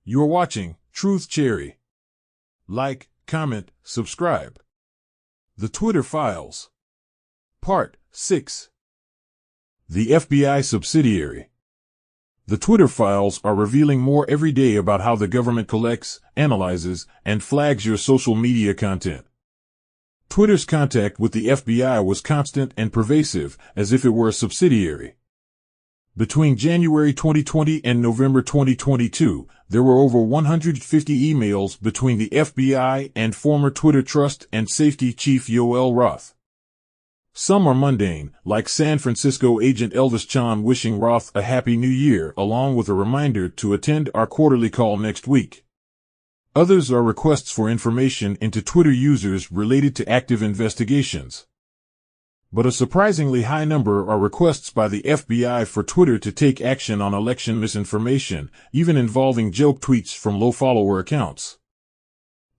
You are watching Truth Cherry. Like, comment, subscribe. The Twitter Files. Part 6. The FBI subsidiary. The Twitter Files are revealing more every day about how the government collects, analyzes, and flags your social media content. Twitter's contact with the FBI was constant and pervasive, as if it were a subsidiary. Between January 2020 and November 2022, there were over 150 emails between the FBI and former Twitter Trust and Safety Chief Yoel Roth. Some are mundane, like San Francisco agent Elvis Chan wishing Roth a Happy New Year along with a reminder to attend our quarterly call next week. Others are requests for information into Twitter users related to active investigations. But a surprisingly high number are requests by the FBI for Twitter to take action on election misinformation, even involving joke tweets from low-follower accounts.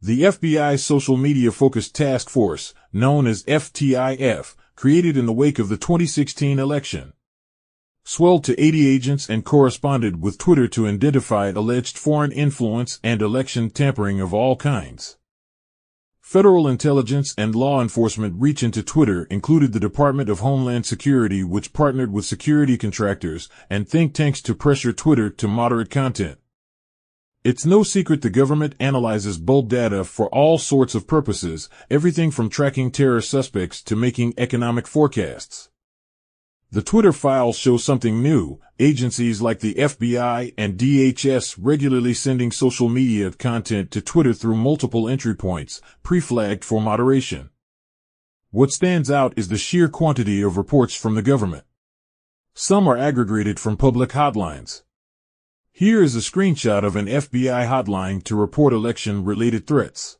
The FBI's social media-focused task force, known as FTIF, created in the wake of the 2016 election, swelled to 80 agents and corresponded with Twitter to identify alleged foreign influence and election tampering of all kinds. Federal intelligence and law enforcement reach into Twitter included the Department of Homeland Security, which partnered with security contractors and think tanks to pressure Twitter to moderate content. It's no secret the government analyzes bulk data for all sorts of purposes, everything from tracking terror suspects to making economic forecasts. The Twitter Files show something new: agencies like the FBI and DHS regularly sending social media content to Twitter through multiple entry points, pre-flagged for moderation. What stands out is the sheer quantity of reports from the government. Some are aggregated from public hotlines. Here is a screenshot of an FBI hotline to report election-related threats.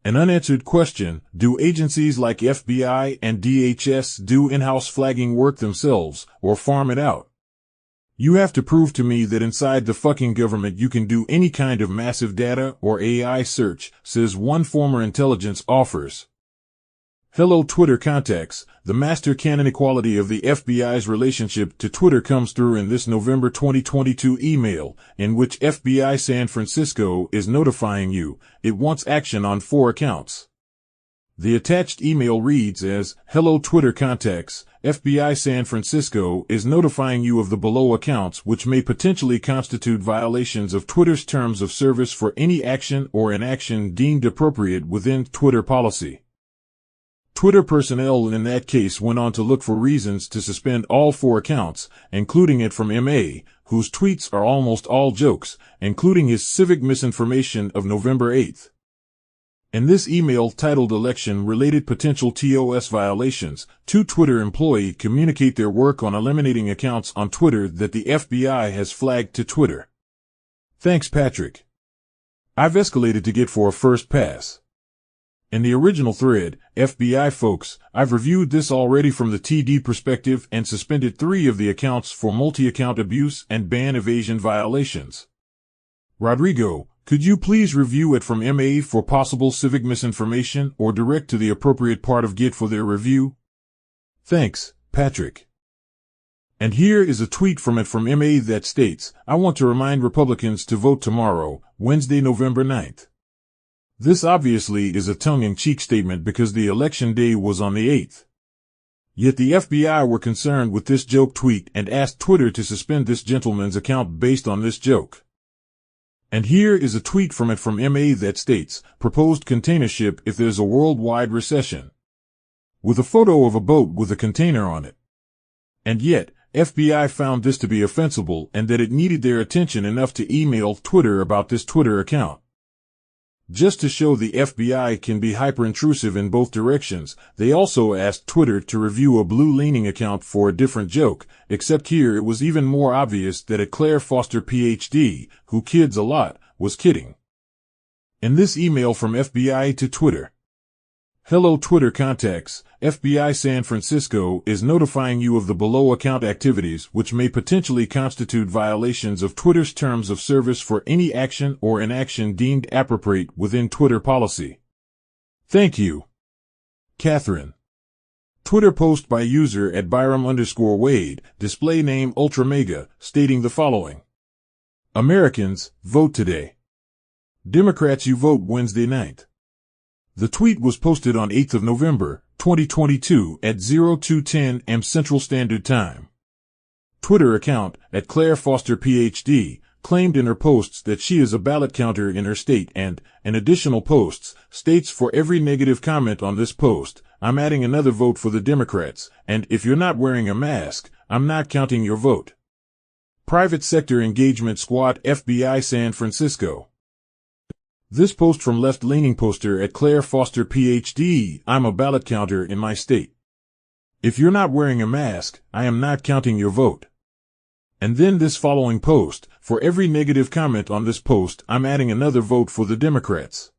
An unanswered question: do agencies like FBI and DHS do in-house flagging work themselves, or farm it out? You have to prove to me that inside the fucking government you can do any kind of massive data or AI search, says one former intelligence offers. Hello Twitter contacts. The master canon equality of the FBI's relationship to Twitter comes through in this November 2022 email, in which FBI San Francisco is notifying you it wants action on 4 accounts. The attached email reads as, "Hello Twitter contacts, FBI San Francisco is notifying you of the below accounts which may potentially constitute violations of Twitter's terms of service for any action or inaction deemed appropriate within Twitter policy." Twitter personnel in that case went on to look for reasons to suspend all 4 accounts, including it from MA, whose tweets are almost all jokes, including his civic misinformation of November 8th. In this email titled Election-Related Potential TOS Violations, 2 Twitter employees communicate their work on eliminating accounts on Twitter that the FBI has flagged to Twitter. Thanks, Patrick. I've escalated to get for a first pass. In the original thread, FBI folks, I've reviewed this already from the TD perspective and suspended 3 of the accounts for multi-account abuse and ban evasion violations. Rodrigo, could you please review it from MA for possible civic misinformation or direct to the appropriate part of Git for their review? Thanks, Patrick. And here is a tweet from MA that states, "I want to remind Republicans to vote tomorrow, Wednesday, November 9th. This obviously is a tongue-in-cheek statement because the election day was on the 8th. Yet the FBI were concerned with this joke tweet and asked Twitter to suspend this gentleman's account based on this joke." And here is a tweet from MA that states, "Proposed container ship if there's a worldwide recession," with a photo of a boat with a container on it. And yet, FBI found this to be offensible and that it needed their attention enough to email Twitter about this Twitter account. Just to show the FBI can be hyper-intrusive in both directions, they also asked Twitter to review a blue-leaning account for a different joke, except here it was even more obvious that a Claire Foster PhD, who kids a lot, was kidding. In this email from FBI to Twitter, "Hello Twitter contacts, FBI San Francisco is notifying you of the below account activities which may potentially constitute violations of Twitter's terms of service for any action or inaction deemed appropriate within Twitter policy. Thank you. Catherine." Twitter post by user at Byram_Wade, display name Ultramega, stating the following. Americans, vote today. Democrats, you vote Wednesday night. The tweet was posted on 8th of November, 2022 at 02:10 am Central Standard Time. Twitter account, at Claire Foster PhD, claimed in her posts that she is a ballot counter in her state and, in additional posts, states for every negative comment on this post, I'm adding another vote for the Democrats, and if you're not wearing a mask, I'm not counting your vote. Private Sector Engagement Squad FBI San Francisco. This post from left-leaning poster at Claire Foster PhD, I'm a ballot counter in my state. If you're not wearing a mask, I am not counting your vote. And then this following post, for every negative comment on this post, I'm adding another vote for the Democrats.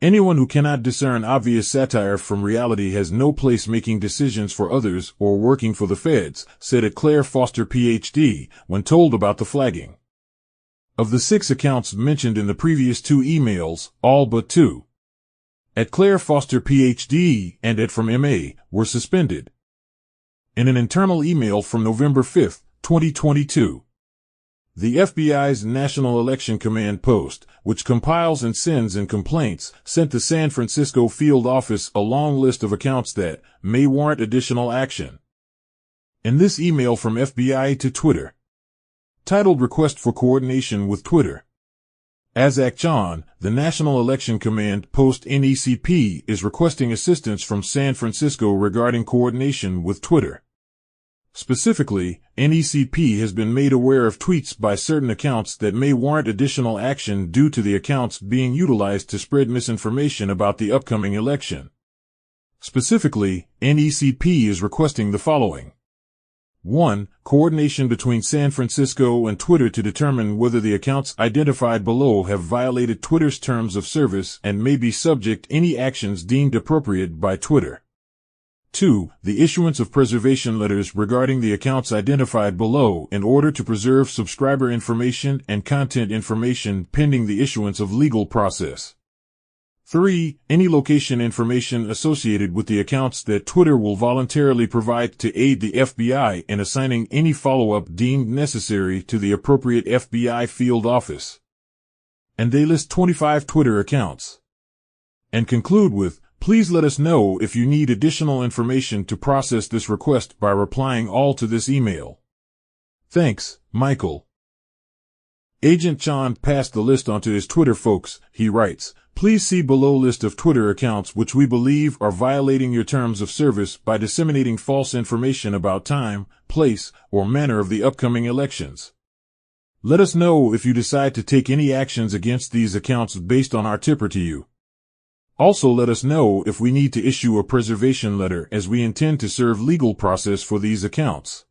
Anyone who cannot discern obvious satire from reality has no place making decisions for others or working for the feds, said at Claire Foster PhD, when told about the flagging. Of the 6 accounts mentioned in the previous 2 emails, all but 2, at Claire Foster PhD and at from MA, were suspended. In an internal email from November 5, 2022, the FBI's National Election Command Post, which compiles and sends in complaints, sent the San Francisco field office a long list of accounts that may warrant additional action. In this email from FBI to Twitter, titled Request for Coordination with Twitter, Azak John, the National Election Command Post NECP is requesting assistance from San Francisco regarding coordination with Twitter. Specifically, NECP has been made aware of tweets by certain accounts that may warrant additional action due to the accounts being utilized to spread misinformation about the upcoming election. Specifically, NECP is requesting the following. 1. Coordination between San Francisco and Twitter to determine whether the accounts identified below have violated Twitter's terms of service and may be subject to any actions deemed appropriate by Twitter. 2. The issuance of preservation letters regarding the accounts identified below in order to preserve subscriber information and content information pending the issuance of legal process. 3. Any location information associated with the accounts that Twitter will voluntarily provide to aid the FBI in assigning any follow-up deemed necessary to the appropriate FBI field office. And they list 25 Twitter accounts. And conclude with, please let us know if you need additional information to process this request by replying all to this email. Thanks, Michael. Agent Chan passed the list on to his Twitter folks. He writes, please see below list of Twitter accounts which we believe are violating your terms of service by disseminating false information about time, place, or manner of the upcoming elections. Let us know if you decide to take any actions against these accounts based on our tipper to you. Also let us know if we need to issue a preservation letter as we intend to serve legal process for these accounts.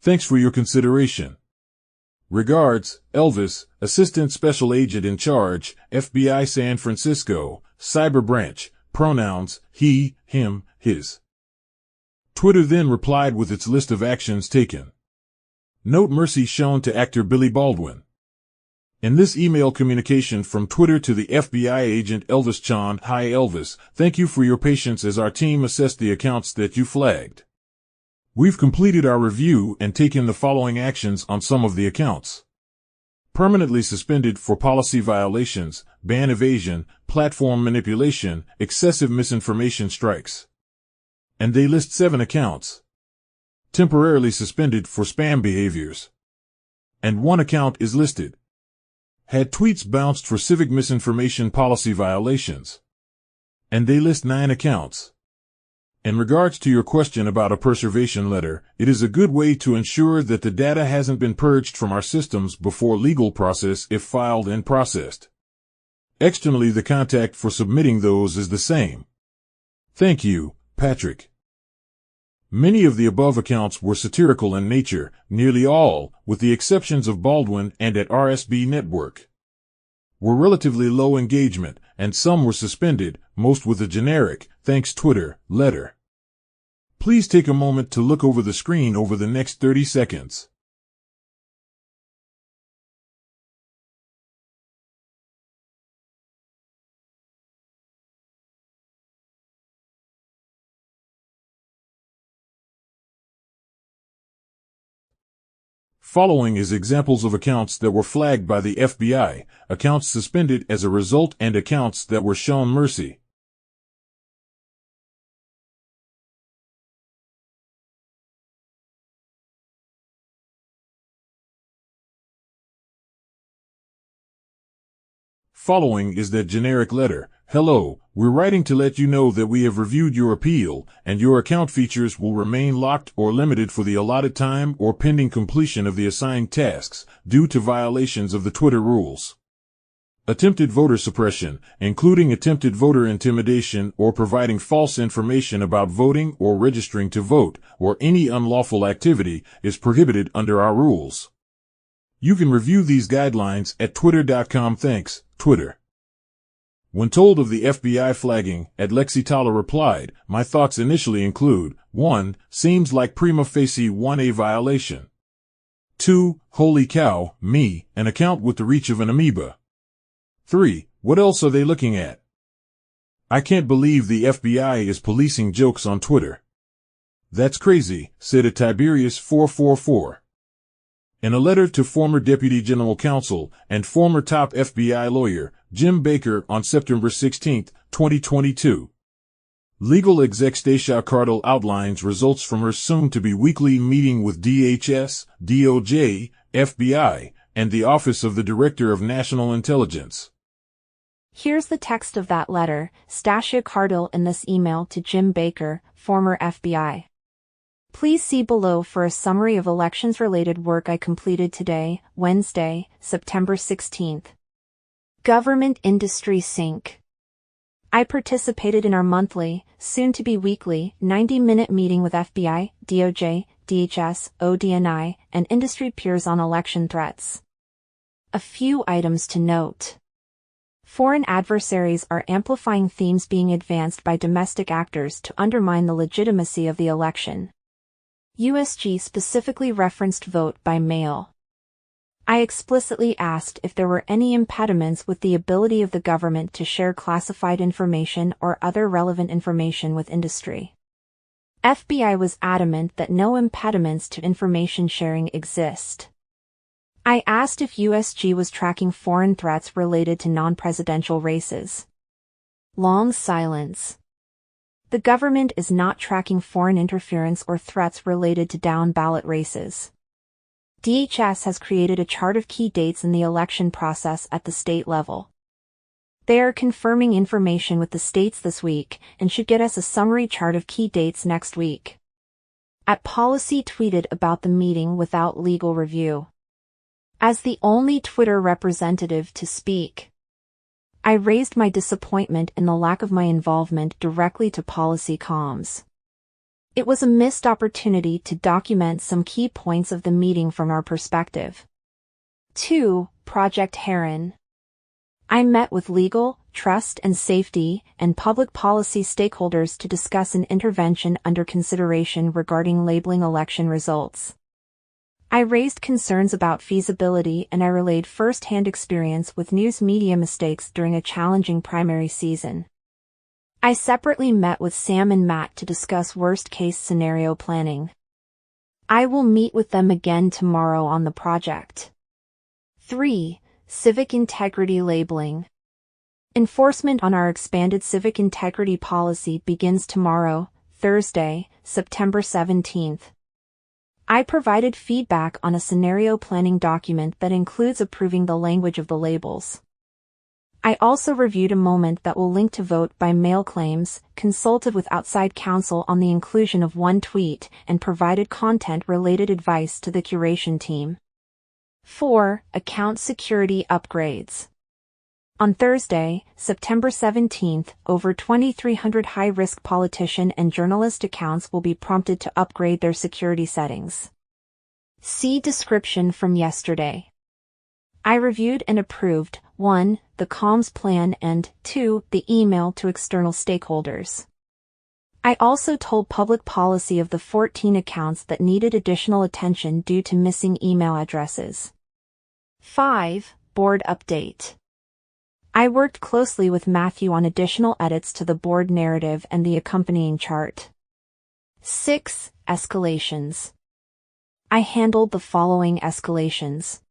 Thanks for your consideration. Regards, Elvis, Assistant Special Agent in Charge, FBI San Francisco, Cyber Branch, pronouns, he, him, his. Twitter then replied with its list of actions taken. Note mercy shown to actor Billy Baldwin. In this email communication from Twitter to the FBI agent Elvis Chan, hi Elvis, thank you for your patience as our team assessed the accounts that you flagged. We've completed our review and taken the following actions on some of the accounts. Permanently suspended for policy violations, ban evasion, platform manipulation, excessive misinformation strikes. And they list 7 accounts. Temporarily suspended for spam behaviors. And 1 account is listed. Had tweets bounced for civic misinformation policy violations. And they list 9 accounts. In regards to your question about a preservation letter, it is a good way to ensure that the data hasn't been purged from our systems before legal process if filed and processed. Externally, the contact for submitting those is the same. Thank you, Patrick. Many of the above accounts were satirical in nature, nearly all, with the exceptions of Baldwin and at RSB Network, were relatively low engagement, and some were suspended, most with a generic, thanks Twitter, letter. Please take a moment to look over the screen over the next 30 seconds. Following is examples of accounts that were flagged by the FBI, accounts suspended as a result, and accounts that were shown mercy. Following is that generic letter. Hello, we're writing to let you know that we have reviewed your appeal, and your account features will remain locked or limited for the allotted time or pending completion of the assigned tasks, due to violations of the Twitter rules. Attempted voter suppression, including attempted voter intimidation or providing false information about voting or registering to vote, or any unlawful activity, is prohibited under our rules. You can review these guidelines at twitter.com. Thanks, Twitter. When told of the FBI flagging, Lexitala replied, "My thoughts initially include, 1. Seems like prima facie 1A violation. 2. Holy cow, me, an account with the reach of an amoeba. 3. What else are they looking at? I can't believe the FBI is policing jokes on Twitter. That's crazy," said a Tiberius 444. In a letter to former Deputy General Counsel and former top FBI lawyer, Jim Baker, on September 16, 2022, legal exec Stacia Cardle outlines results from her soon-to-be weekly meeting with DHS, DOJ, FBI, and the Office of the Director of National Intelligence. Here's the text of that letter, Stacia Cardle, in this email to Jim Baker, former FBI. Please see below for a summary of elections-related work I completed today, Wednesday, September 16th. Government Industry Sync. I participated in our monthly, soon-to-be weekly, 90-minute meeting with FBI, DOJ, DHS, ODNI, and industry peers on election threats. A few items to note. Foreign adversaries are amplifying themes being advanced by domestic actors to undermine the legitimacy of the election. USG specifically referenced vote by mail. I explicitly asked if there were any impediments with the ability of the government to share classified information or other relevant information with industry. FBI was adamant that no impediments to information sharing exist. I asked if USG was tracking foreign threats related to non-presidential races. Long silence. The government is not tracking foreign interference or threats related to down-ballot races. DHS has created a chart of key dates in the election process at the state level. They are confirming information with the states this week and should get us a summary chart of key dates next week. @Policy tweeted about the meeting without legal review. As the only Twitter representative to speak, I raised my disappointment in the lack of my involvement directly to policy comms. It was a missed opportunity to document some key points of the meeting from our perspective. 2. Project Heron. I met with legal, trust and safety, and public policy stakeholders to discuss an intervention under consideration regarding labeling election results. I raised concerns about feasibility and I relayed first-hand experience with news media mistakes during a challenging primary season. I separately met with Sam and Matt to discuss worst-case scenario planning. I will meet with them again tomorrow on the project. 3. Civic integrity labeling. Enforcement on our expanded civic integrity policy begins tomorrow, Thursday, September 17th. I provided feedback on a scenario planning document that includes approving the language of the labels. I also reviewed a moment that will link to vote by mail claims, consulted with outside counsel on the inclusion of one tweet, and provided content-related advice to the curation team. 4. Account security upgrades. On Thursday, September 17th, over 2,300 high-risk politician and journalist accounts will be prompted to upgrade their security settings. See description from yesterday. I reviewed and approved 1. The comms plan and 2. The email to external stakeholders. I also told public policy of the 14 accounts that needed additional attention due to missing email addresses. 5. Board update. I worked closely with Matthew on additional edits to the board narrative and the accompanying chart. 6. Escalations. I handled the following escalations.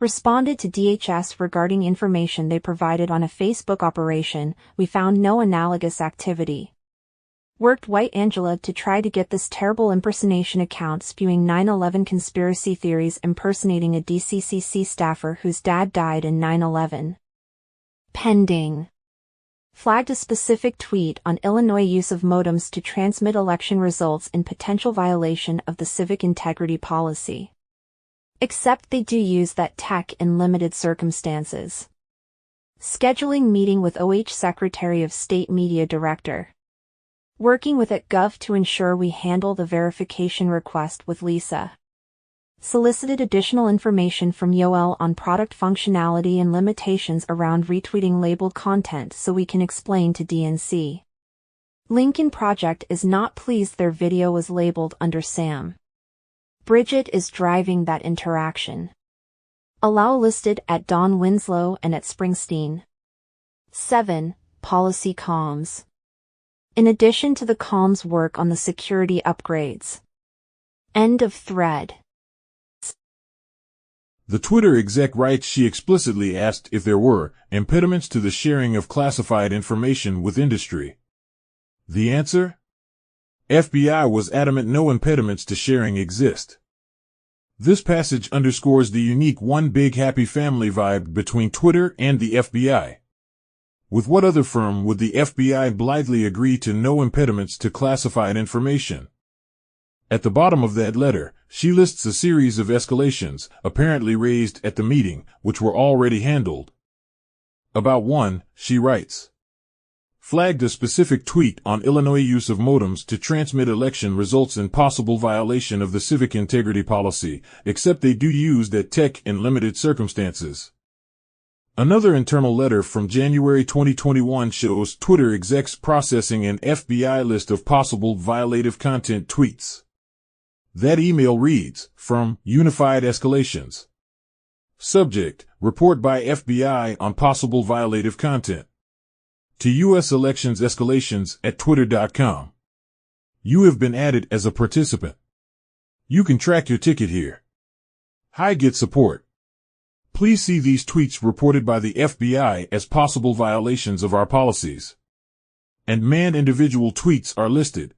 Responded to DHS regarding information they provided on a Facebook operation. We found no analogous activity. Worked White Angela to try to get this terrible impersonation account spewing 9/11 conspiracy theories impersonating a DCCC staffer whose dad died in 9/11. Pending. Flagged a specific tweet on Illinois use of modems to transmit election results in potential violation of the civic integrity policy. Except they do use that tech in limited circumstances. Scheduling meeting with OH Secretary of State Media Director. Working with @gov to ensure we handle the verification request with Lisa. Solicited additional information from Yoel on product functionality and limitations around retweeting labeled content so we can explain to DNC. Lincoln Project is not pleased their video was labeled under Sam. Bridget is driving that interaction. Allow listed at Don Winslow and at Springsteen. 7. Policy comms. In addition to the comms work on the security upgrades. End of thread. The Twitter exec writes she explicitly asked if there were impediments to the sharing of classified information with industry. The answer? FBI was adamant no impediments to sharing exist. This passage underscores the unique one big happy family vibe between Twitter and the FBI. With what other firm would the FBI blithely agree to no impediments to classified information? At the bottom of that letter, she lists a series of escalations, apparently raised at the meeting, which were already handled. About one, she writes. Flagged a specific tweet on Illinois use of modems to transmit election results in possible violation of the civic integrity policy, except they do use that tech in limited circumstances. Another internal letter from January 2021 shows Twitter execs processing an FBI list of possible violative content tweets. That email reads, from Unified Escalations. Subject, report by FBI on possible violative content. To U.S. Elections Escalations at twitter.com. You have been added as a participant. You can track your ticket here. Hi, get support. Please see these tweets reported by the FBI as possible violations of our policies. And manned individual tweets are listed.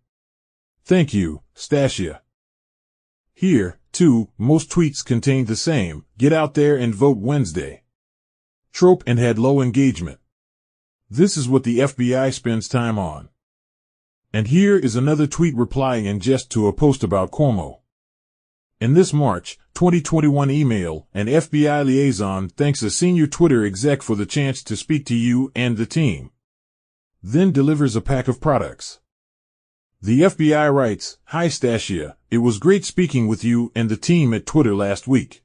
Thank you, Stasia. Here, too, most tweets contain the same, get out there and vote Wednesday trope and had low engagement. This is what the FBI spends time on. And here is another tweet replying in jest to a post about Cuomo. In this March 2021 email, an FBI liaison thanks a senior Twitter exec for the chance to speak to you and the team. Then delivers a pack of products. The FBI writes, Hi Stasia, it was great speaking with you and the team at Twitter last week.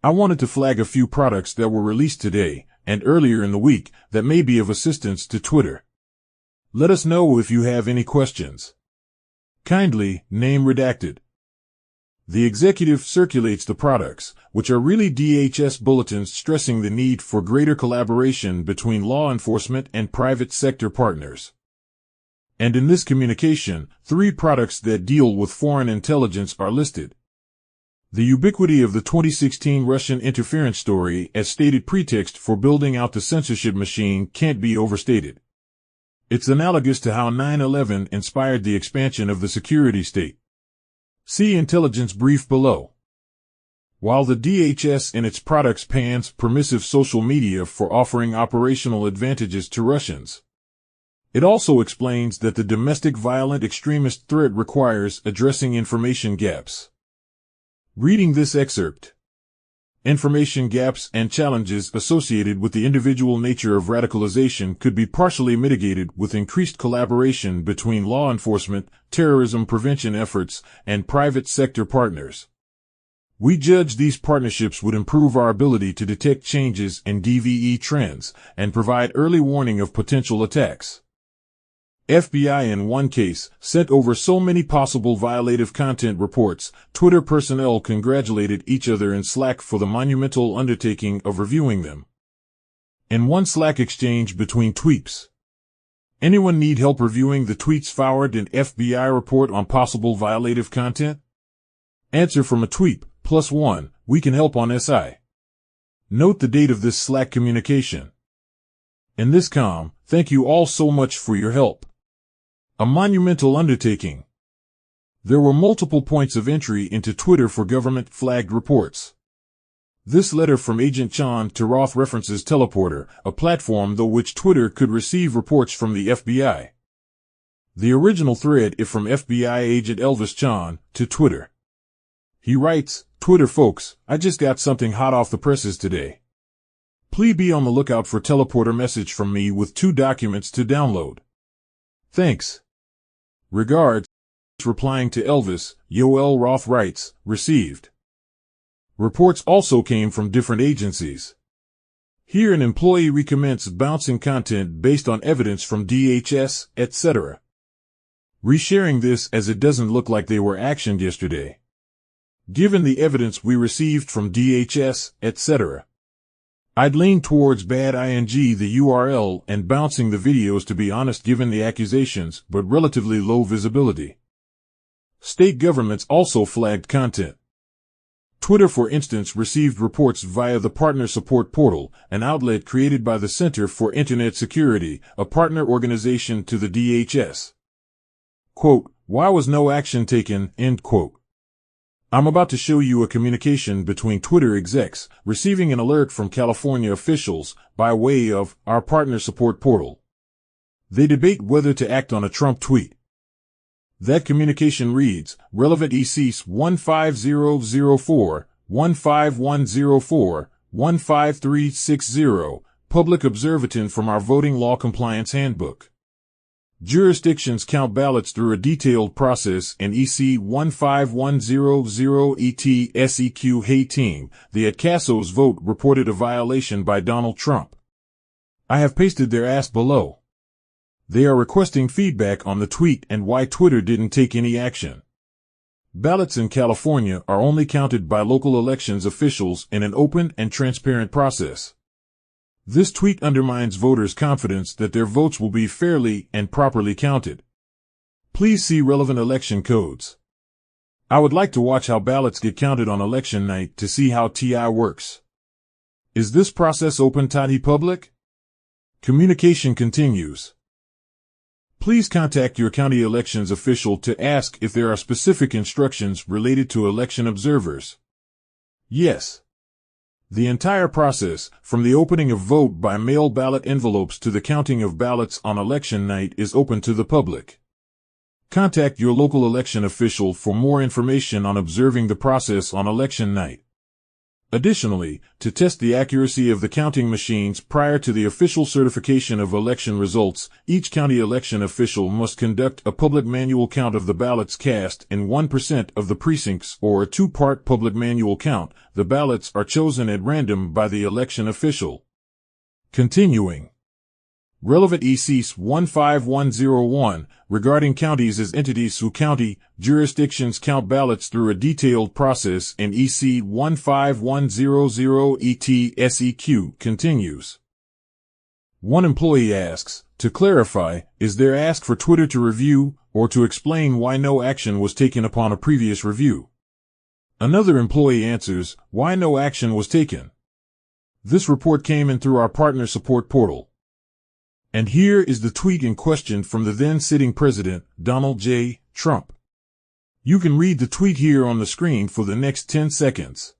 I wanted to flag a few products that were released today and earlier in the week that may be of assistance to Twitter. Let us know if you have any questions. Kindly, name redacted. The executive circulates the products, which are really DHS bulletins stressing the need for greater collaboration between law enforcement and private sector partners. And in this communication, 3 products that deal with foreign intelligence are listed. The ubiquity of the 2016 Russian interference story as stated pretext for building out the censorship machine can't be overstated. It's analogous to how 9/11 inspired the expansion of the security state. See intelligence brief below. While the DHS in its products pans permissive social media for offering operational advantages to Russians, it also explains that the domestic violent extremist threat requires addressing information gaps. Reading this excerpt, information gaps and challenges associated with the individual nature of radicalization could be partially mitigated with increased collaboration between law enforcement, terrorism prevention efforts, and private sector partners. We judge these partnerships would improve our ability to detect changes in DVE trends and provide early warning of potential attacks. FBI in one case sent over so many possible violative content reports, Twitter personnel congratulated each other in Slack for the monumental undertaking of reviewing them. In one Slack exchange between tweets. Anyone need help reviewing the tweets forwarded an FBI report on possible violative content? Answer from a tweet, +1, we can help on SI. Note the date of this Slack communication. In this comm, thank you all so much for your help. A monumental undertaking. There were multiple points of entry into Twitter for government-flagged reports. This letter from Agent Chan to Roth references Teleporter, a platform through which Twitter could receive reports from the FBI. The original thread is from FBI agent Elvis Chan to Twitter. He writes, Twitter folks, I just got something hot off the presses today. Please be on the lookout for Teleporter message from me with 2 documents to download. Thanks. Regards. Replying to Elvis, Yoel Roth writes, received. Reports also came from different agencies. Here an employee recommends bouncing content based on evidence from DHS, etc. Resharing this as it doesn't look like they were actioned yesterday. Given the evidence we received from DHS, etc. I'd lean towards bad ing the URL and bouncing the videos to be honest given the accusations, but relatively low visibility. State governments also flagged content. Twitter, for instance, received reports via the Partner Support Portal, an outlet created by the Center for Internet Security, a partner organization to the DHS. Quote, why was no action taken? End quote. I'm about to show you a communication between Twitter execs receiving an alert from California officials by way of our Partner Support Portal. They debate whether to act on a Trump tweet. That communication reads, relevant ECs 15004, 15104, 15360, public observation from our Voting Law Compliance Handbook. Jurisdictions count ballots through a detailed process in EC 15100 ET SEQ Hey Team, the at Casso's vote reported a violation by Donald Trump. I have pasted their ask below. They are requesting feedback on the tweet and why Twitter didn't take any action. Ballots in California are only counted by local elections officials in an open and transparent process. This tweet undermines voters' confidence that their votes will be fairly and properly counted. Please see relevant election codes. I would like to watch how ballots get counted on election night to see how TI works. Is this process open to public? Communication continues. Please contact your county elections official to ask if there are specific instructions related to election observers. Yes. The entire process, from the opening of vote by mail ballot envelopes to the counting of ballots on election night, is open to the public. Contact your local election official for more information on observing the process on election night. Additionally, to test the accuracy of the counting machines prior to the official certification of election results, each county election official must conduct a public manual count of the ballots cast in 1% of the precincts or a 2-part public manual count. The ballots are chosen at random by the election official. Continuing. Relevant ECs 15101, regarding counties as entities who county jurisdictions count ballots through a detailed process in EC 15100 ET SEQ, continues. One employee asks, to clarify, is there ask for Twitter to review or to explain why no action was taken upon a previous review? Another employee answers, why no action was taken? This report came in through our Partner Support Portal. And here is the tweet in question from the then sitting president, Donald J. Trump. You can read the tweet here on the screen for the next 10 seconds.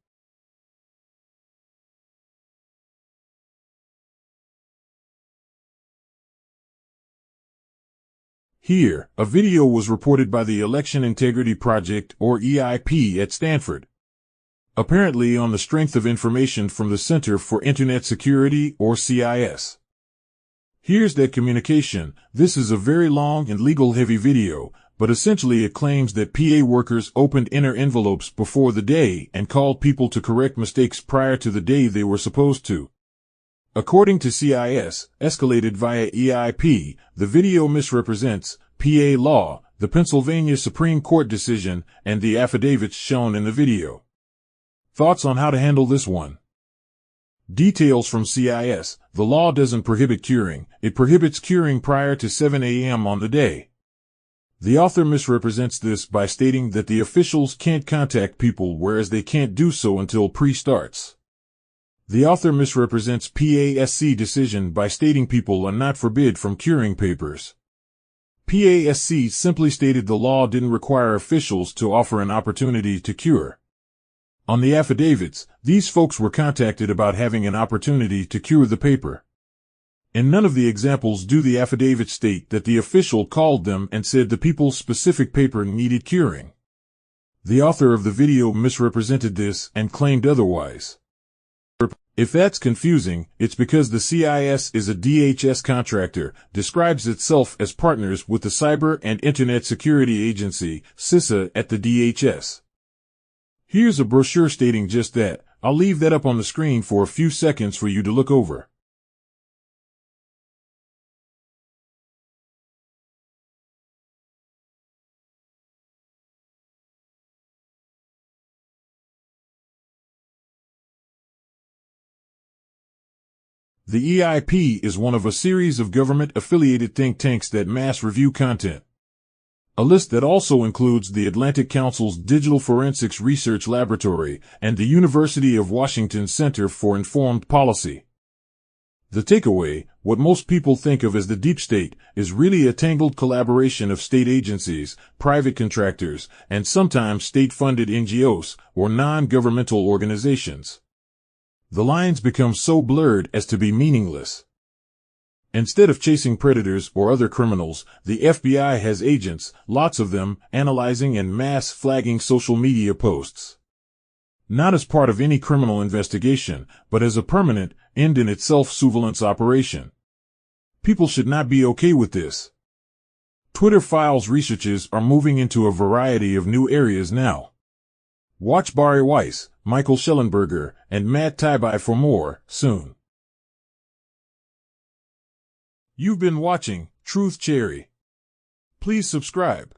Here, a video was reported by the Election Integrity Project, or EIP, at Stanford. Apparently on the strength of information from the Center for Internet Security, or CIS. Here's that communication. This is a very long and legal-heavy video, but essentially it claims that PA workers opened inner envelopes before the day and called people to correct mistakes prior to the day they were supposed to. According to CIS, escalated via EIP, the video misrepresents PA law, the Pennsylvania Supreme Court decision, and the affidavits shown in the video. Thoughts on how to handle this one? Details from CIS. The law doesn't prohibit curing. It prohibits curing prior to 7 a.m. on the day. The author misrepresents this by stating that the officials can't contact people, whereas they can't do so until pre-starts. The author misrepresents PASC decision by stating people are not forbid from curing papers. PASC simply stated the law didn't require officials to offer an opportunity to cure. On the affidavits, these folks were contacted about having an opportunity to cure the paper. In none of the examples do the affidavits state that the official called them and said the people's specific paper needed curing. The author of the video misrepresented this and claimed otherwise. If that's confusing, it's because the CIS is a DHS contractor, describes itself as partners with the Cyber and Internet Security Agency, CISA, at the DHS. Here's a brochure stating just that. I'll leave that up on the screen for a few seconds for you to look over. The EIP is one of a series of government-affiliated think tanks that mass review content. A list that also includes the Atlantic Council's Digital Forensics Research Laboratory and the University of Washington Center for Informed Policy. The takeaway, what most people think of as the deep state, is really a tangled collaboration of state agencies, private contractors, and sometimes state-funded NGOs, or non-governmental organizations. The lines become so blurred as to be meaningless. Instead of chasing predators or other criminals, the FBI has agents, lots of them, analyzing and mass flagging social media posts. Not as part of any criminal investigation, but as a permanent, end-in-itself surveillance operation. People should not be okay with this. Twitter files researchers are moving into a variety of new areas now. Watch Barry Weiss, Michael Schellenberger, and Matt Taibbi for more, soon. You've been watching Truth Cherry. Please subscribe.